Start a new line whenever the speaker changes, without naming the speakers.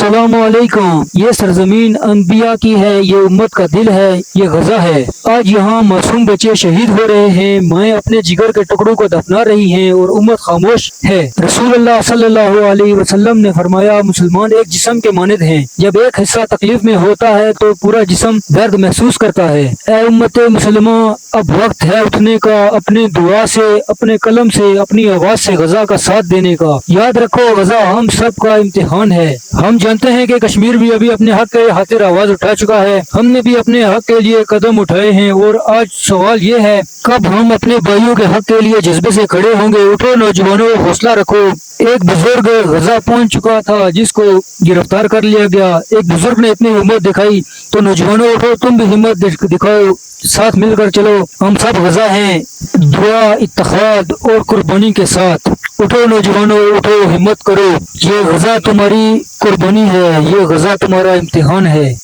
अस्सलाम वालेकुम। ये सरजमीन अनबिया की है, ये उम्मत का दिल है, ये गजा है। आज यहाँ मासूम बच्चे शहीद हो रहे हैं, माएँ अपने जिगर के टुकड़ों को दफना रही हैं और उम्मत खामोश है। रसूलुल्लाह सल्लल्लाहु अलैहि वसल्लम ने फरमाया, मुसलमान एक जिस्म के मानद हैं, जब एक हिस्सा तकलीफ में होता है तो पूरा जिस्म दर्द महसूस करता है। ऐ उम्मत मुसलमा, अब वक्त है उठने का, अपने दुआ से, अपने कलम से, अपनी आवाज से गजा का साथ देने का। याद रखो, गजा हम सब का इम्तिहान है। हम जानते हैं कि कश्मीर भी अभी अपने हक के खातिर आवाज उठा चुका है, हमने भी अपने हक के लिए कदम उठाए हैं और आज सवाल ये है, कब हम अपने भाइयों के हक के लिए जज्बे से खड़े होंगे। उठो नौजवानों, हौसला रखो। एक बुजुर्ग गजा पहुंच चुका था जिसको गिरफ्तार कर लिया गया। एक बुजुर्ग ने इतनी हिम्मत दिखाई, तो नौजवानों उठो, तुम भी हिम्मत दिखाओ, साथ मिलकर चलो। हम सब गजा हैं, दुआ, इत्तेहाद और कुर्बानी के साथ। उठो नौजवानों, उठो, हिम्मत करो। ये गजा तुम्हारी कुर्बानी है, ये गजा तुम्हारा इम्तिहान है।